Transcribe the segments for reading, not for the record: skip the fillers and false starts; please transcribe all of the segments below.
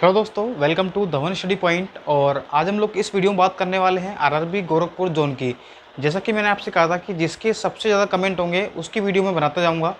Hello दोस्तों, welcome to Dhawan study point. और आज हम लोग इस वीडियो में बात करने वाले हैं आरआरबी गोरखपुर जोन की। जैसा कि मैंने आपसे कहा था कि जिसके सबसे ज़्यादा कमेंट होंगे उसकी वीडियो में बनाता जाऊंगा।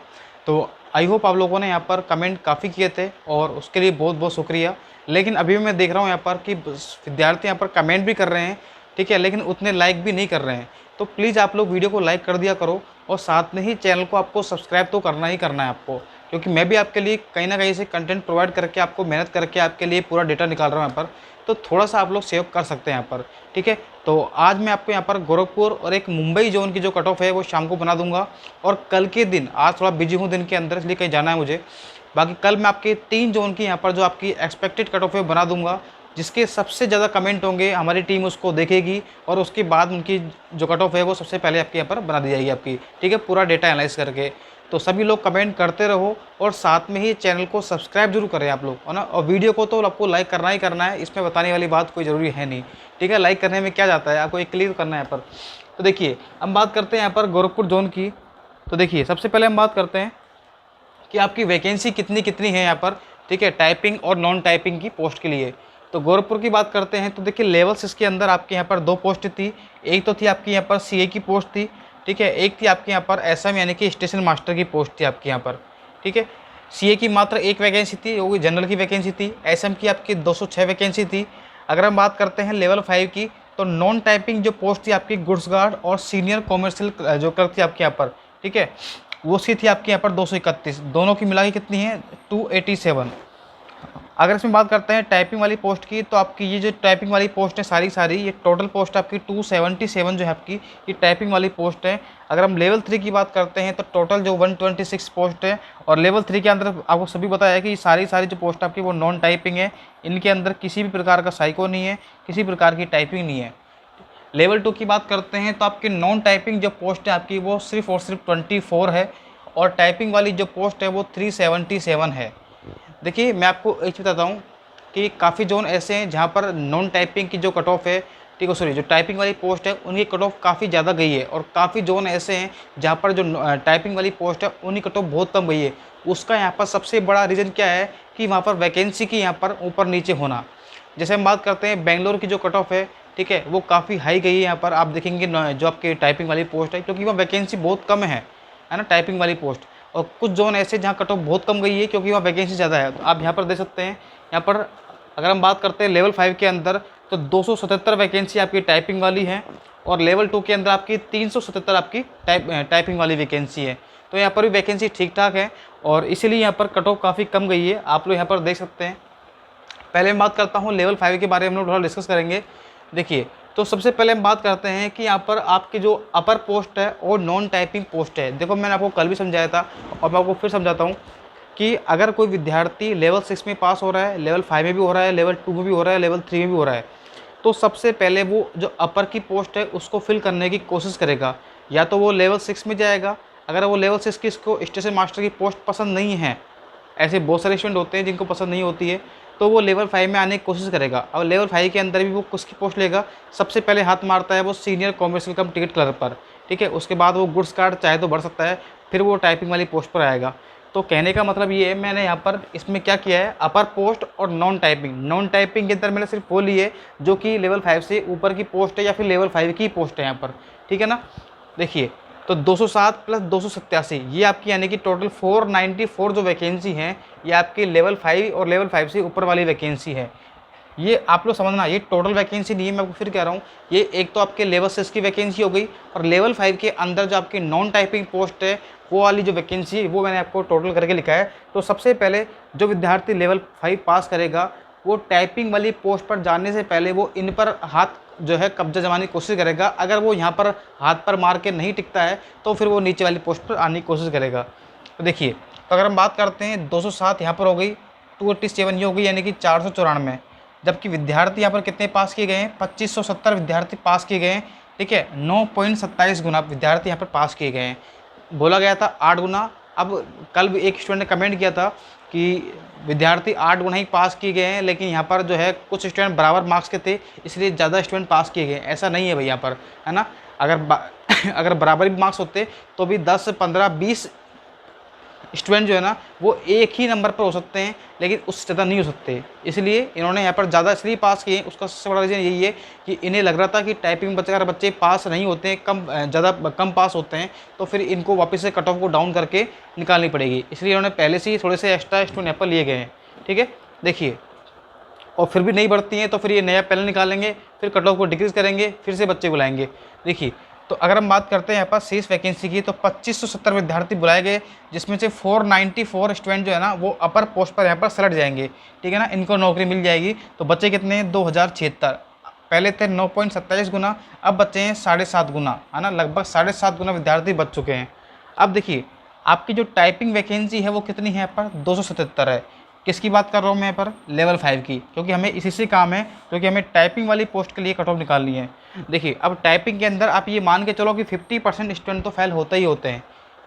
तो आई होप आप लोगों ने यहाँ पर कमेंट काफ़ी किए थे और उसके लिए बहुत बहुत शुक्रिया। लेकिन अभी भी मैं देख रहा हूँ यहाँ पर कि विद्यार्थी यहाँ पर कमेंट भी कर रहे हैं, ठीक है, लेकिन उतने लाइक भी नहीं कर रहे हैं। तो प्लीज़ आप लोग वीडियो को लाइक कर दिया करो और साथ में ही चैनल को आपको सब्सक्राइब तो करना ही करना है आपको, क्योंकि मैं भी आपके लिए कहीं ना कहीं से कंटेंट प्रोवाइड करके आपको मेहनत करके आपके लिए पूरा डेटा निकाल रहा हूँ यहाँ पर। तो थोड़ा सा आप लोग सेव कर सकते हैं यहाँ पर, ठीक है। तो आज मैं आपको यहाँ पर गोरखपुर और एक मुंबई जोन की जो कट ऑफ है वो शाम को बना दूंगा। और कल के दिन, आज थोड़ा बिजी हूँ दिन के अंदर, इसलिए कहीं जाना है मुझे। बाकी कल मैं आपके 3 जोन की यहाँ पर जो आपकी एक्सपेक्टेड कट ऑफ है बना दूंगा। जिसके सबसे ज़्यादा कमेंट होंगे हमारी टीम उसको देखेगी और उसके बाद उनकी जो कट ऑफ है वो सबसे पहले आपके यहाँ पर बना दी जाएगी आपकी, ठीक है, पूरा डेटा एनालाइज करके। तो सभी लोग कमेंट करते रहो और साथ में ही चैनल को सब्सक्राइब जरूर करें आप लोग, है ना। और वीडियो को तो आपको लाइक करना ही करना है, इसमें बताने वाली बात कोई ज़रूरी है नहीं, ठीक है। लाइक करने में क्या जाता है, आपको एक क्लिक करना है यहाँ पर। तो देखिए, हम बात करते हैं यहाँ पर गोरखपुर जोन की। तो देखिए, सबसे पहले हम बात करते हैं कि आपकी वैकेंसी कितनी कितनी है यहाँ पर, ठीक है, टाइपिंग और नॉन टाइपिंग की पोस्ट के लिए। तो गोरखपुर की बात करते हैं तो देखिए, लेवल्स इसके अंदर आपके यहाँ पर 2 पोस्ट थी। एक तो थी आपकी यहाँ पर सीए की पोस्ट थी, ठीक है। एक थी आपके यहाँ पर एसएम यानी कि स्टेशन मास्टर की पोस्ट थी आपके यहाँ पर, ठीक है। सीए की मात्र 1 वैकेंसी थी, वो जनरल की वैकेंसी थी। एसएम की आपकी 206 वैकेंसी थी। अगर हम बात करते हैं लेवल 5 की, तो नॉन टाइपिंग जो पोस्ट थी आपकी गुड्स गार्ड और सीनियर कॉमर्शियल जो क्लर्क थी आपके यहाँ पर, ठीक है, वो सी थी आपके यहाँ पर 231। दोनों की मिला के कितनी है, 287। अगर इसमें बात करते हैं टाइपिंग वाली पोस्ट की, तो आपकी ये जो टाइपिंग वाली पोस्ट है सारी सारी, ये टोटल पोस्ट आपकी 277 जो है आपकी, ये टाइपिंग वाली पोस्ट है। अगर हम लेवल 3 की बात करते हैं तो टोटल जो 126 पोस्ट है। और लेवल 3 के अंदर आपको सभी बताया है कि सारी सारी जो पोस्ट आपकी वो नॉन टाइपिंग है। इनके अंदर किसी भी प्रकार का साइको नहीं है, किसी प्रकार की टाइपिंग नहीं है। लेवल 2 की बात करते हैं तो आपकी नॉन टाइपिंग जो पोस्ट है आपकी वो सिर्फ और सिर्फ 24 है। और टाइपिंग वाली जो पोस्ट है वो 377 है। देखिए, मैं आपको एक चीज़ बताता हूँ कि काफ़ी जोन ऐसे हैं जहाँ पर नॉन टाइपिंग की जो कट ऑफ है, ठीक है, सॉरी, जो टाइपिंग वाली पोस्ट है उनकी कट ऑफ काफ़ी ज़्यादा गई है। और काफ़ी जोन ऐसे हैं जहाँ पर जो टाइपिंग वाली पोस्ट है उनकी कट ऑफ बहुत कम गई है। उसका यहाँ पर सबसे बड़ा रीज़न क्या है कि वहाँ पर वैकेंसी की यहाँ पर ऊपर नीचे होना। जैसे हम बात करते हैं बेंगलोर की जो कट ऑफ है, ठीक है, वो काफ़ी हाई गई है। यहाँ पर आप देखेंगे जो आपकी टाइपिंग वाली पोस्ट है, क्योंकि वहाँ वैकेंसी बहुत कम है ना, टाइपिंग वाली पोस्ट। और कुछ जोन ऐसे जहाँ कट ऑफ बहुत कम गई है क्योंकि वहाँ वैकेंसी ज़्यादा है। तो आप यहाँ पर देख सकते हैं, यहाँ पर अगर हम बात करते हैं लेवल 5 के अंदर, तो 277 वैकेंसी आपकी टाइपिंग वाली है। और लेवल 2 के अंदर आपकी 377 आपकी टाइपिंग वाली वैकेंसी है। तो यहाँ पर भी वैकेंसी ठीक ठाक है और इसीलिए यहाँ पर कट ऑफ काफ़ी कम गई है, आप लोग यहाँ पर देख सकते हैं। पहले मैं बात करता हूँ लेवल 5 के बारे में, हम लोग थोड़ा डिस्कस करेंगे। देखिए, तो सबसे पहले हम बात करते हैं कि यहाँ पर आपकी जो अपर पोस्ट है और नॉन टाइपिंग पोस्ट है। देखो, मैंने आपको कल भी समझाया था और मैं आपको फिर समझाता हूँ कि अगर कोई विद्यार्थी लेवल 6 में पास हो रहा है, लेवल 5 में भी हो रहा है, लेवल 2 में भी हो रहा है, लेवल 3 में भी हो रहा है, तो सबसे पहले वो जो अपर की पोस्ट है उसको फिल करने की कोशिश करेगा। या तो वो लेवल 6 में जाएगा। अगर वो लेवल 6 की इसको स्टेशन मास्टर की पोस्ट पसंद नहीं है, ऐसे बहुत सारे स्टूडेंट होते हैं जिनको पसंद नहीं होती है, तो वो लेवल 5 में आने की कोशिश करेगा। अब लेवल 5 के अंदर भी वो किसकी पोस्ट लेगा, सबसे पहले हाथ मारता है वो सीनियर कॉमर्शियल कम टिकट क्लर्क पर, ठीक है। उसके बाद वो गुड्स कार्ड चाहे तो बढ़ सकता है, फिर वो टाइपिंग वाली पोस्ट पर आएगा। तो कहने का मतलब ये है, मैंने यहाँ पर इसमें क्या किया है, अपर पोस्ट और नॉन टाइपिंग के अंदर मैंने सिर्फ वो ली है जो कि लेवल 5 से ऊपर की पोस्ट है या फिर लेवल 5 की पोस्ट है यहाँ पर, ठीक है ना। देखिए, तो 207 प्लस 287 ये आपकी यानी कि टोटल 494 जो वैकेंसी हैं, ये आपकी लेवल 5 और लेवल 5 से ऊपर वाली वैकेंसी है। ये आप लोग समझना, ये टोटल वैकेंसी नहीं है, मैं आपको फिर कह रहा हूँ। ये एक तो आपके लेवल 6 की वैकेंसी हो गई और लेवल 5 के अंदर जो आपकी नॉन टाइपिंग पोस्ट है वो वाली जो वैकेंसी है वो मैंने आपको टोटल करके लिखा है। तो सबसे पहले जो विद्यार्थी लेवल 5 पास करेगा वो टाइपिंग वाली पोस्ट पर जाने से पहले वो इन पर हाथ जो है कब्जा जमाने की कोशिश करेगा। अगर वो यहाँ पर हाथ पर मार के नहीं टिकता है तो फिर वो नीचे वाली पोस्ट पर आने की कोशिश करेगा। तो देखिए, तो अगर हम बात करते हैं 207 यहाँ पर हो गई, 287 ये हो गई, यानी कि 494। जबकि विद्यार्थी यहाँ पर कितने पास किए गए हैं, 2570 विद्यार्थी पास किए गए हैं, ठीक है। 9.27 गुना विद्यार्थी यहाँ पर पास किए गए हैं। बोला गया था 8 गुना। अब कल भी एक स्टूडेंट ने कमेंट किया था कि विद्यार्थी 8 गुना ही पास किए गए हैं, लेकिन यहाँ पर जो है कुछ स्टूडेंट बराबर मार्क्स के थे इसलिए ज़्यादा स्टूडेंट पास किए गए। ऐसा नहीं है भाई यहाँ पर, है ना। अगर अगर बराबर भी मार्क्स होते तो भी 10, 15, 20 स्टूडेंट जो है ना वो एक ही नंबर पर हो सकते हैं, लेकिन उससे ज़्यादा नहीं हो सकते। इसलिए इन्होंने यहाँ पर ज़्यादा इसलिए पास किए, उसका सबसे बड़ा रीज़न यही है कि इन्हें लग रहा था कि टाइपिंग अगर बच्चे पास नहीं होते हैं, ज़्यादा कम पास होते हैं, तो फिर इनको वापस से कट ऑफ को डाउन करके निकालनी पड़ेगी। इसलिए इन्होंने पहले से ही थोड़े से एक्स्ट्रा स्टूडेंट यहाँ पर लिए गए हैं। ठीक है, देखिए, और फिर भी नहीं बढ़ती हैं तो फिर ये नया पैनल निकालेंगे, फिर कट ऑफ को डिक्रीज़ करेंगे, फिर से बच्चे बुलाएंगे। देखिए, तो अगर हम बात करते हैं यहाँ पर शेष वैकेंसी की, तो 2570 विद्यार्थी बुलाए गए, जिसमें से 494 स्टूडेंट जो है ना वो अपर पोस्ट पर यहाँ पर सेलेक्ट जाएंगे। ठीक है ना, इनको नौकरी मिल जाएगी। तो बच्चे कितने हैं? 2076। पहले थे 9.27 गुना, अब बच्चे हैं 7.5 गुना, है ना, लगभग 7.5 गुना विद्यार्थी बच चुके हैं। अब देखिए, आपकी जो टाइपिंग वैकेंसी है वो कितनी है? यहाँ पर 277 है। किसकी बात कर रहा हूँ मैं यहाँ पर? लेवल 5 की, क्योंकि हमें इसी से काम है, क्योंकि हमें टाइपिंग वाली पोस्ट के लिए कट ऑफ निकालनी है। देखिए, अब टाइपिंग के अंदर आप ये मान के चलो कि 50% स्टूडेंट तो फेल होते ही होते हैं,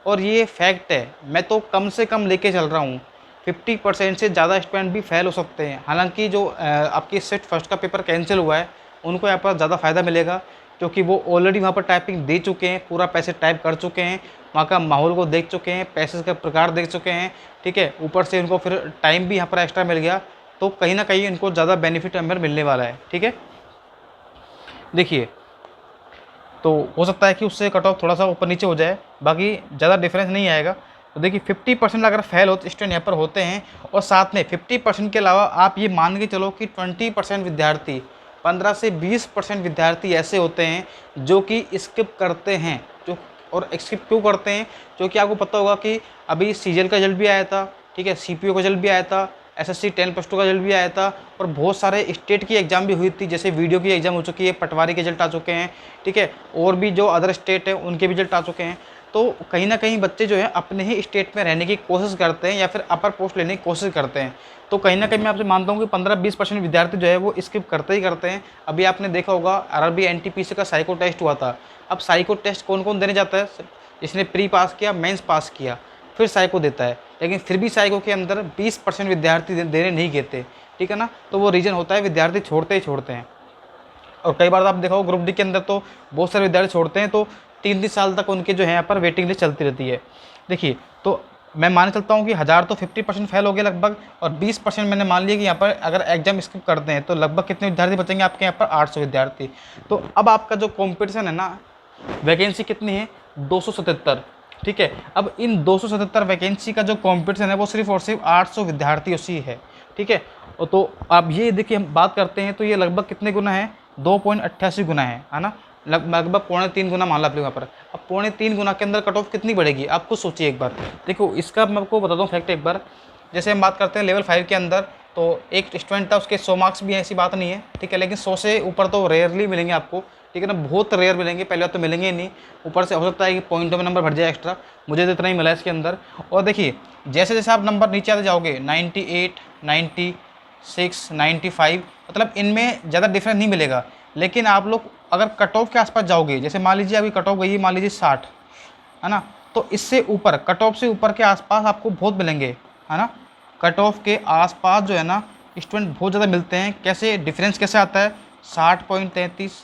और ये फैक्ट है। मैं तो कम से कम लेके चल रहा हूँ, 50% से ज़्यादा स्टूडेंट भी फेल हो सकते हैं। हालांकि जो आपकी सेट फर्स्ट का पेपर कैंसिल हुआ है उनको यहाँ पर ज़्यादा फ़ायदा मिलेगा, क्योंकि वो ऑलरेडी वहाँ पर टाइपिंग दे चुके हैं, पूरा पैसे टाइप कर चुके हैं, वहाँ का माहौल को देख चुके हैं, पैसे का प्रकार देख चुके हैं। ठीक है, ऊपर से उनको फिर टाइम भी यहाँ पर एक्स्ट्रा मिल गया, तो कहीं ना कहीं इनको ज़्यादा बेनिफिट यहाँ पर मिलने वाला है। ठीक है, देखिए, तो हो सकता है कि उससे कट ऑफ थोड़ा सा ऊपर नीचे हो जाए, बाकी ज़्यादा डिफरेंस नहीं आएगा। तो देखिए, 50% अगर फेल हो स्टूडेंट यहाँ पर होते हैं, और साथ में 50% के अलावा आप ये मान के चलो कि 20% विद्यार्थी, 15 से 20% विद्यार्थी ऐसे होते हैं जो कि स्किप करते हैं। जो और स्किप क्यों करते हैं? क्योंकि आपको पता होगा कि अभी सीजीएल का रिजल्ट भी आया था, ठीक है, सीपीओ का रिजल्ट भी आया था, एसएससी 10+2 का रिजल्ट भी आया था, और बहुत सारे स्टेट की एग्ज़ाम भी हुई थी, जैसे वीडियो की एग्ज़ाम हो चुकी है, पटवारी के रिजल्ट आ चुके हैं। ठीक है, और भी जो अदर स्टेट है उनके भी रिजल्ट आ चुके हैं। तो कहीं ना कहीं बच्चे जो है अपने ही स्टेट में रहने की कोशिश करते हैं, या फिर अपर पोस्ट लेने की कोशिश करते हैं। तो कहीं ना कहीं मैं आपसे मानता हूँ कि 15-20% विद्यार्थी जो है वो स्किप करते ही करते हैं। अभी आपने देखा होगा आरआरबी एनटीपीसी का साइको टेस्ट हुआ था। अब साइको टेस्ट कौन कौन देने जाता है? जिसने प्री पास किया, मेंस पास किया, फिर साइको देता है, लेकिन फिर भी साइको के अंदर 20% विद्यार्थी देने नहीं देते। ठीक है ना, तो वो रीज़न होता है विद्यार्थी छोड़ते ही छोड़ते हैं। और कई बार आप देखो ग्रुप डी के अंदर तो बहुत सारे विद्यार्थी छोड़ते हैं, तो 3-3 साल तक उनके जो है यहाँ पर वेटिंग लिस्ट चलती रहती है। देखिए, तो मैं मान चलता हूँ कि 1000 तो 50% फेल हो गए लगभग, और 20% मैंने मान लिया कि यहाँ पर अगर एग्जाम स्किप करते हैं तो लगभग कितने विद्यार्थी बचेंगे आपके यहाँ पर? 800 विद्यार्थी। तो अब आपका जो कॉम्पिटिशन है ना, वैकेंसी कितनी है? 277। ठीक है, अब इन 277 वैकेंसी का जो कॉम्पिटिशन है वो सिर्फ और सिर्फ 800 विद्यार्थियों से है। ठीक है, और तो अब ये देखिए, हम बात करते हैं तो ये लगभग कितने गुना है? 2.88 गुना है ना, लगभग 3.25 गुना मान लो आप लोग यहाँ पर। अब 3.25 गुना के अंदर कट ऑफ कितनी बढ़ेगी? आप खुद सोचिए एक बार। देखो, इसका मैं आपको बताता हूँ फैक्ट एक बार। जैसे हम बात करते हैं लेवल 5 के अंदर, तो एक स्टूडेंट था, उसके 100 मार्क्स भी हैं, ऐसी बात नहीं है। ठीक है, लेकिन 100 से ऊपर तो रेयरली मिलेंगे आपको। ठीक है ना, बहुत रेयर मिलेंगे, पहले बात तो मिलेंगे ही नहीं, ऊपर से हो सकता है कि पॉइंटों में नंबर बढ़ जाए एक्स्ट्रा। मुझे तो इतना ही मिला है इसके अंदर। और देखिए, जैसे जैसे आप नंबर नीचे आते जाओगे, 98, 96, 95, मतलब इनमें ज़्यादा डिफरेंस नहीं मिलेगा। लेकिन आप लोग अगर कट ऑफ के आसपास जाओगे, जैसे मान लीजिए अभी कट ऑफ गई है मान लीजिए 60, है ना, तो इससे ऊपर, कट ऑफ से ऊपर के आसपास आपको बहुत मिलेंगे, है ना। कट ऑफ के आसपास जो है ना स्टूडेंट बहुत ज़्यादा मिलते हैं। कैसे डिफरेंस कैसे आता है? 60.33।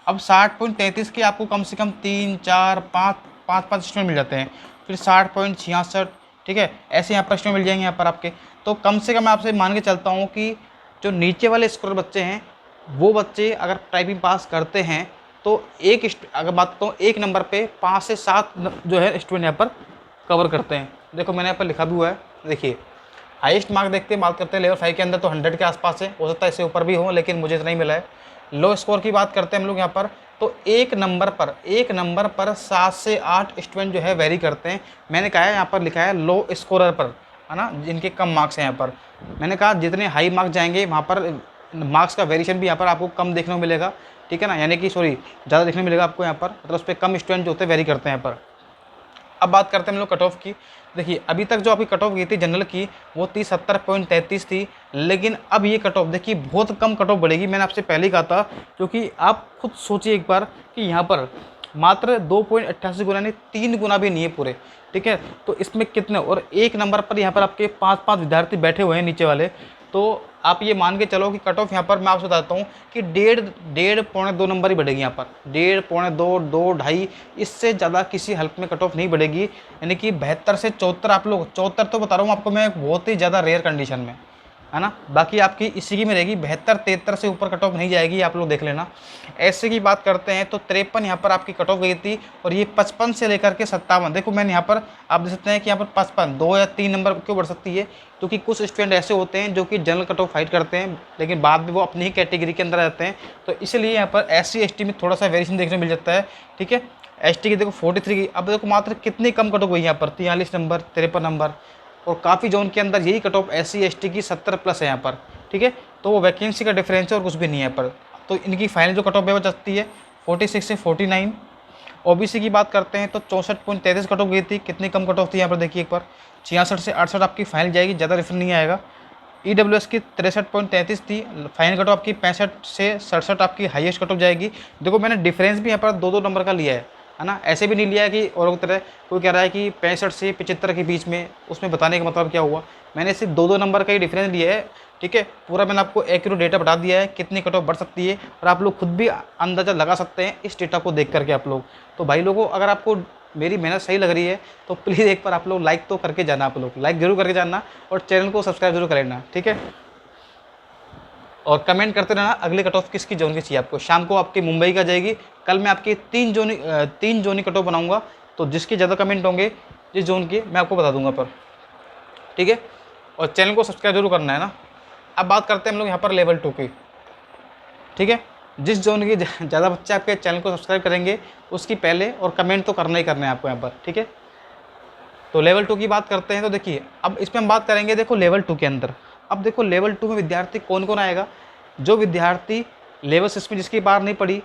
अब 60.33 के आपको कम से कम 3, 4, 5 स्टूडेंट मिल जाते हैं। फिर 60.66, ठीक है, ऐसे यहाँ पर स्टूडेंट मिल जाएंगे यहाँ पर आपके। तो कम से कम मैं आपसे मान के चलता हूँ कि जो नीचे वाले स्कोर बच्चे हैं, वो बच्चे अगर टाइपिंग पास करते हैं तो अगर बात करूँ एक नंबर पे 5 से 7 जो है स्टूडेंट यहाँ पर कवर करते हैं। देखो, मैंने यहाँ पर लिखा भी हुआ है। देखिए, हाईएस्ट मार्क देखते हैं, बात करते हैं लेवल 5 के अंदर तो 100 के आसपास है, हो सकता है इससे ऊपर भी हो, लेकिन मुझे इतना ही मिला है। लो स्कोर की बात करते हैं हम लोग यहाँ पर, तो एक नंबर पर 7 से 8 स्टूडेंट जो है वेरी करते हैं। मैंने कहा है यहाँ पर लिखा है लो स्कोरर पर, है ना, जिनके कम मार्क्स हैं यहाँ पर। मैंने कहा जितने हाई मार्क्स जाएंगे वहाँ पर मार्क्स का वेरिएशन भी यहाँ पर आपको कम देखने को मिलेगा। ठीक है ना, यानी कि ज़्यादा देखने को मिलेगा आपको यहाँ पर, मतलब उस पर कम स्टूडेंट जो होते हैं वेरी करते हैं यहाँ पर। अब बात करते हैं हम लोग कट ऑफ की। देखिए, अभी तक जो आपकी कट ऑफ गई थी जनरल की वो 70.33 थी, लेकिन अब ये कट ऑफ देखिए बहुत कम कट ऑफ बढ़ेगी। मैंने आपसे पहले ही कहा था, क्योंकि आप खुद सोचिए एक बार कि यहाँ पर मात्र 2.88 गुना नहीं, 3 गुना भी नहीं है पूरे। ठीक है, तो इसमें कितने, और एक नंबर पर यहाँ पर आपके 5-5 विद्यार्थी बैठे हुए हैं नीचे वाले, तो आप ये मान के चलो कि कट ऑफ यहाँ पर मैं आपसे बताता हूँ कि डेढ़ पौने 2 नंबर ही बढ़ेगी यहाँ पर, डेढ़ पौने 2, 2 ढाई, इससे ज़्यादा किसी हल्क में कट ऑफ नहीं बढ़ेगी। यानी कि 72 से 74 आप लोग, 74 तो बता रहा हूँ आपको मैं बहुत ही ज़्यादा रेयर कंडीशन में, है ना। बाकी आपकी इसी की में रहेगी, 72 73 से ऊपर कट ऑफ नहीं जाएगी, आप लोग देख लेना। ऐसे की बात करते हैं तो 53 यहाँ पर आपकी कट ऑफ गई थी, और ये 55 से लेकर के 57, देखो मैंने यहाँ पर आप देख सकते हैं कि यहाँ पर 55 2 या 3 नंबर क्यों बढ़ सकती है, क्योंकि कुछ स्टूडेंट ऐसे होते हैं जो कि जनरल कट ऑफ फाइट करते हैं लेकिन बाद में वो अपनी ही कैटेगरी के अंदर रहते हैं, तो इसलिए यहाँ पर SC ST में थोड़ा सा वेरिएशन देखने को मिल जाता है। ठीक है, ST की देखो 43 की, अब देखो मात्र कितनी कम कट ऑफ गई यहाँ पर, 43 नंबर, 53 नंबर, और काफ़ी जोन के अंदर यही कट ऑफ SC ST की 70 प्लस है यहाँ पर। ठीक है, तो वो वैकेंसी का डिफरेंस है और कुछ भी नहीं है यहाँ पर। तो इनकी फाइनल जो कट ऑफ है वो जाती है 46 से 49। OBC की बात करते हैं तो 64.33 कट ऑफ गई थी, कितनी कम कट ऑफ थी यहाँ पर देखिए एक बार, 66 से 68 आपकी फाइनल जाएगी, ज़्यादा डिफरेंस नहीं आएगा। EWS की 63.33 थी, फाइनल कट ऑफ आपकी 65 से 67 आपकी हाईएस्ट कट ऑफ जाएगी। देखो मैंने डिफरेंस भी यहाँ पर 2-2 नंबर का लिया है ना, ऐसे भी नहीं लिया है कि और की तरह कोई कह रहा है कि 65 से 75 के बीच में, उसमें बताने का मतलब क्या हुआ, मैंने सिर्फ 2-2 नंबर का ही डिफरेंस लिया है। ठीक है, पूरा मैंने आपको एक्यूरेट डेटा बता दिया है कितनी कट ऑफ बढ़ सकती है, और आप लोग खुद भी अंदाज़ा लगा सकते हैं इस डेटा को देख करके आप लोग। तो भाई लोगों, अगर आपको मेरी मेहनत सही लग रही है तो प्लीज़ एक बार आप लोग लाइक तो करके जाना, आप लोग लाइक जरूर करके जाना, और चैनल को सब्सक्राइब जरूर कर लेना। ठीक है, और कमेंट करते रहना अगले कट ऑफ किसकी जोन की चाहिए आपको। शाम को आपकी मुंबई का जाएगी, कल मैं आपकी 3 जोनी कट ऑफ बनाऊंगा, तो जिसके ज़्यादा कमेंट होंगे जिस जोन के मैं आपको बता दूंगा पर। ठीक है, और चैनल को सब्सक्राइब जरूर करना है ना। अब बात करते हैं हम लोग यहाँ पर लेवल 2 की। ठीक है, जिस जोन के ज़्यादा बच्चे आपके चैनल को सब्सक्राइब करेंगे उसकी पहले और कमेंट तो करना ही करना है आपको यहाँ पर। ठीक है, तो लेवल 2 की बात करते हैं तो देखिए अब इसमें हम बात करेंगे, देखो लेवल 2 के अंदर, अब देखो लेवल 2 में विद्यार्थी कौन कौन आएगा। जो विद्यार्थी लेवल 6 में जिसकी पार नहीं पड़ी,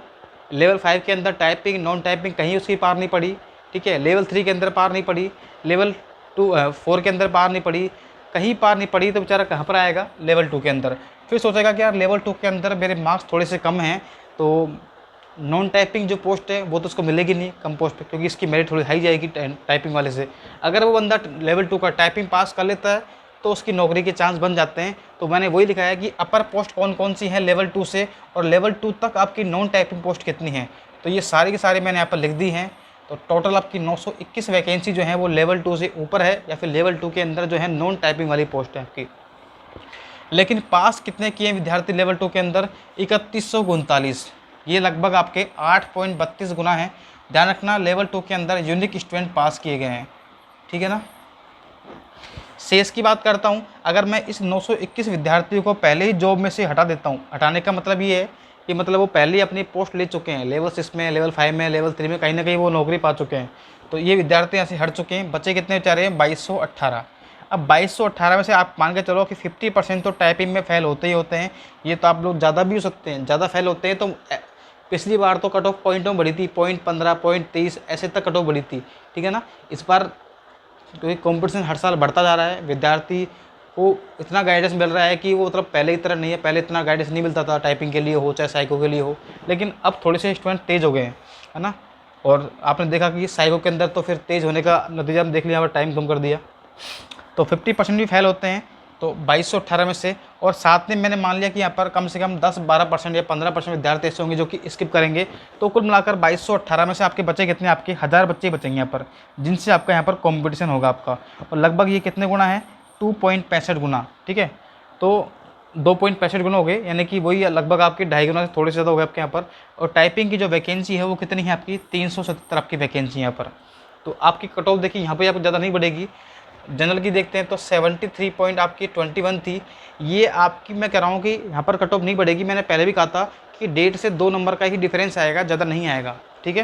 लेवल 5 के अंदर टाइपिंग नॉन टाइपिंग कहीं उसकी पार नहीं पड़ी, ठीक है, लेवल 3 के अंदर पार नहीं पड़ी, लेवल 4 के अंदर पार नहीं पड़ी, कहीं पार नहीं पड़ी, तो बेचारा कहाँ पर आएगा, लेवल 2 के अंदर। फिर सोचेगा कि यार लेवल 2 के अंदर मेरे मार्क्स थोड़े से कम हैं, तो नॉन टाइपिंग जो पोस्ट है वो तो उसको मिलेगी नहीं कम पोस्ट पे, क्योंकि इसकी मेरिट थोड़ी हाई जाएगी टाइपिंग वाले से। अगर वो बंदा लेवल 2 का टाइपिंग पास कर लेता है तो उसकी नौकरी के चांस बन जाते हैं। तो मैंने वही लिखा है कि अपर पोस्ट कौन कौन सी हैं लेवल 2 से, और लेवल 2 तक आपकी नॉन टाइपिंग पोस्ट कितनी है, तो ये सारी की सारी मैंने यहाँ पर लिख दी हैं। तो टोटल आपकी 921 वैकेंसी जो है वो लेवल 2 से ऊपर है, या फिर लेवल 2 के अंदर जो है नॉन टाइपिंग वाली पोस्ट है आपकी। लेकिन पास कितने किए विद्यार्थी लेवल 2 के अंदर, 3139, ये लगभग आपके 8.32 गुना है। ध्यान रखना लेवल 2 के अंदर यूनिक स्टूडेंट पास किए गए हैं। ठीक है ना। शेष की बात करता हूँ, अगर मैं इस 921 विद्यार्थियों को पहले ही जॉब में से हटा देता हूँ, हटाने का मतलब ये है कि मतलब वो पहले ही अपनी पोस्ट ले चुके हैं, लेवल 6 में, लेवल 5 में, लेवल 3 में कहीं ना कहीं वो नौकरी पा चुके हैं, तो ये विद्यार्थी यहाँ से हट चुके हैं। बच्चे कितने बेचारे हैं, 2218। अब 2218 में से आप मान के चलो कि 50% तो टाइपिंग में फेल होते ही होते हैं। ये तो आप लोग ज़्यादा भी हो सकते हैं, ज़्यादा फेल होते हैं। तो पिछली बार तो कट ऑफ पॉइंटों में बढ़ी थी, 0.15 0.23 ऐसे तक कट ऑफ बढ़ी थी। ठीक है ना। इस बार क्योंकि कंपटीशन हर साल बढ़ता जा रहा है, विद्यार्थी को इतना गाइडेंस मिल रहा है कि वो मतलब पहले की तरह नहीं है। पहले इतना गाइडेंस नहीं मिलता था, टाइपिंग के लिए हो चाहे साइको के लिए हो, लेकिन अब थोड़े से स्टूडेंट तेज़ हो गए हैं, है ना। और आपने देखा कि साइको के अंदर तो फिर तेज़ होने का नतीजा हम देख लिया, यहाँ पर टाइम कम कर दिया, तो 50% भी फेल होते हैं। तो 2218 में से, और साथ में मैंने मान लिया कि यहाँ पर कम से कम 10-12% या 15% विद्यार्थी ऐसे होंगे जो कि स्किप करेंगे। तो कुल मिलाकर 2218 में से आपके बच्चे कितने, आपके 1000 बच्चे बचेंगे यहाँ पर, जिनसे आपका यहाँ पर कंपटीशन होगा आपका। और लगभग ये कितने गुना है, 2.65 गुना। ठीक है, तो 2.65 गुना हो गए, यानी कि वही लगभग आपके 2.5 गुना से थोड़े से ज़्यादा हो गए आपके यहाँ पर। और टाइपिंग की जो वैकेंसी है वो कितनी है आपकी, 377 आपकी वैकेंसी यहाँ पर। तो आपकी कट ऑफ देखिए यहाँ पर आपको ज़्यादा नहीं बढ़ेगी। जनरल की देखते हैं तो 73 पॉइंट आपकी 21 थी। ये आपकी मैं कह रहा हूँ कि यहाँ पर कट ऑफ नहीं बढ़ेगी। मैंने पहले भी कहा था कि 1.5 से 2 नंबर का ही डिफरेंस आएगा, ज़्यादा नहीं आएगा। ठीक है,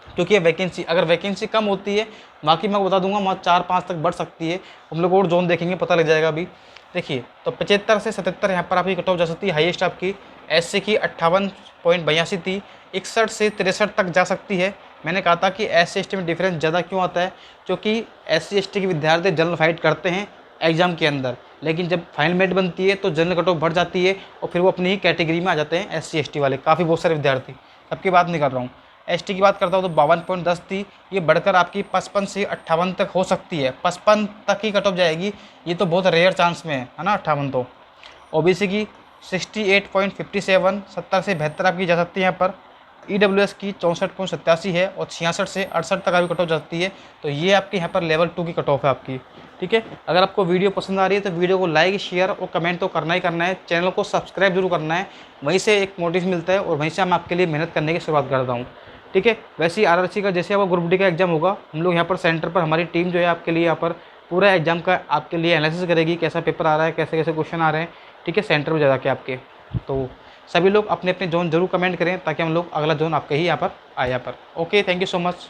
क्योंकि ये वैकेंसी, अगर वैकेंसी कम होती है, बाकी मैं बता दूंगा वहाँ 4-5 तक बढ़ सकती है। हम लोग और जोन देखेंगे, पता लग जाएगा अभी। देखिए, तो 75 से 77 यहाँ पर आपकी कट ऑफ जा सकती है। हाईएस्ट आपकी SC की 58.82 थी, 61 से 63 तक जा सकती है। मैंने कहा था कि SC ST में डिफरेंस ज़्यादा क्यों आता है, क्योंकि SC ST के विद्यार्थी जनरल फाइट करते हैं एग्जाम के अंदर, लेकिन जब फाइनल मेरिट बनती है तो जनरल कट ऑफ बढ़ जाती है, और फिर वो अपनी ही कैटेगरी में आ जाते हैं SC ST वाले, काफ़ी बहुत सारे विद्यार्थी। सबकी बात नहीं कर रहा हूँ। ST की बात करता हूँ तो 52.10 थी, ये बढ़कर आपकी 55 से 58 तक हो सकती है। 55 तक ही कट ऑफ जाएगी, ये तो बहुत रेयर चांस में है ना, 58 तो। ओबीसी की 68.57, 70 से 72 आपकी जा सकती है यहाँ पर। ईडब्ल्यूएस की 64.87 है और 66 से 68 तक आपकी कट ऑफ जा सकती है। तो ये आपकी यहाँ पर लेवल 2 की कट ऑफ है आपकी, ठीक है। अगर आपको वीडियो पसंद आ रही है तो वीडियो को लाइक, शेयर और कमेंट तो करना ही करना है। चैनल को सब्सक्राइब जरूर करना है, वहीं से एक मोटिव मिलता है और वहीं से हम आपके लिए मेहनत करने की शुरुआत करता हूँ, ठीक है। वैसे ही आरआरसी का जैसे आपका ग्रुप डी का एग्जाम होगा, हम लोग यहाँ पर सेंटर पर हमारी टीम जो है आपके लिए यहाँ पर पूरा एग्जाम का आपके लिए एनालिसिस करेगी, कैसा पेपर आ रहा है, कैसे कैसे क्वेश्चन आ रहे हैं, ठीक है, सेंटर में जा के आपके। तो सभी लोग अपने अपने जोन जरूर कमेंट करें ताकि हम लोग अगला जोन आपके ही यहाँ पर आए यहाँ पर। Okay, thank you so much.